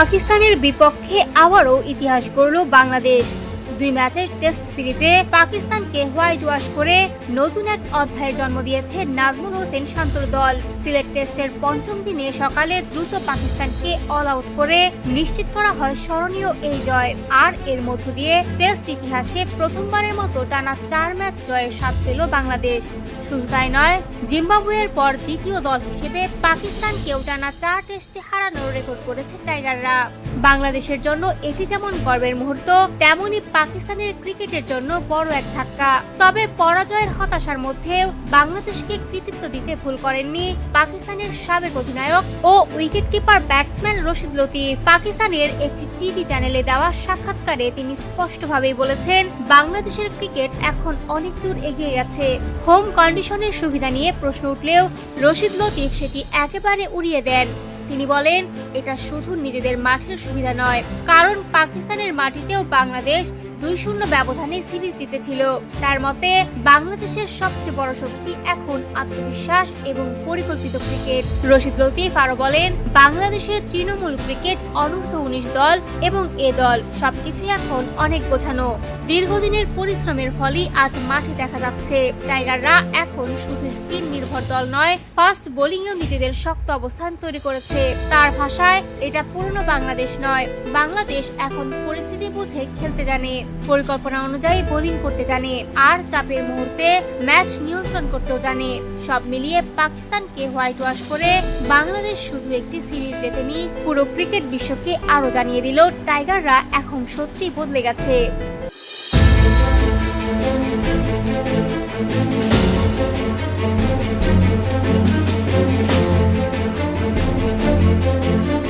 পাকিস্তানের বিপক্ষে আবারও ইতিহাস গড়ল বাংলাদেশ। 2 ম্যাচের টেস্ট সিরিজে পাকিস্তানকে হোয়াইট ওয়াশ করে নতুন এক অধ্যায়ের জন্ম দিয়েছে নাজমুল হোসেন শান্তর দল। সিলেট টেস্টের পঞ্চম দিনে সকালে দ্রুত পাকিস্তানকে অল আউট করে নিশ্চিত করা হয় স্মরণীয় এই জয়। আর এর মধ্য দিয়ে টেস্ট ইতিহাসে প্রথমবারের মতো টানা 4 ম্যাচ জয়ের স্বাদ পেল বাংলাদেশ। শুধু তাই নয়, জিম্বাবুয়ের পর দ্বিতীয় দল হিসেবে পাকিস্তানকেও টানা 4 টেস্টে হারানোর রেকর্ড করেছে টাইগাররা। বাংলাদেশের জন্য এটি যেমন গর্বের মুহূর্ত, তেমনি পাকিস্তানের ক্রিকেটের জন্য বড় এক ধাক্কা। তবে পরাজয়ের হতাশার মধ্যেও বাংলাদেশকে কৃতিত্ব দিতে ভুল করেননি পাকিস্তানের সাবেক অধিনায়ক ও উইকেটকিপার ব্যাটসম্যান রশিদ লতিফ। পাকিস্তানের একটি টিভি চ্যানেলে দেওয়া সাক্ষাৎকারে তিনি স্পষ্টভাবেই বলেছেন, বাংলাদেশের ক্রিকেট এখন অনেক দূর এগিয়ে গেছে। হোম কন্ডিশনের সুবিধা নিয়ে প্রশ্ন উঠলেও রশিদ লতিফ সেটি একেবারে উড়িয়ে দেন। তিনি বলেন, এটা শুধু নিজেদের মাঠের সুবিধা নয়, কারণ পাকিস্তানের মাটিতেও বাংলাদেশ 2-0 ব্যবধানে সিরিজ জিতেছিল। তার মতে, বাংলাদেশের সবচেয়ে বড় শক্তি এখন আত্মবিশ্বাস এবং পরিকল্পিত ক্রিকেট। রশিদ লতিফ আরো বলেন, বাংলাদেশের তৃণমূল ক্রিকেট, অনূর্ধ্ব-19 দল এবং এ দল সবকিছুই এখন অনেক গোছানো। দীর্ঘদিনের পরিশ্রমের ফলেই আজ মাঠে দেখা যাচ্ছে। টাইগাররা এখন শুধু স্পিন নির্ভর দল নয়, ফাস্ট বোলিংয়েও নিজেদের শক্ত অবস্থান তৈরি করেছে। তার ভাষায়, এটা পুরনো বাংলাদেশ নয়, বাংলাদেশ এখন পরিস্থিতি বুঝে খেলতে জানে, পরিকল্পনা অনুযায়ী বোলিং করতে জানে, আর চাপের মুহূর্তে ম্যাচ নিয়ন্ত্রণ করতেও জানে। সব মিলিয়ে পাকিস্তানকে হোয়াইট ওয়াশ করে বাংলাদেশ শুধু একটি সিরিজ জেতেনি, পুরো ক্রিকেট বিশ্বকে আরো জানিয়ে দিল টাইগাররা এখন সত্যি বদলে গেছে।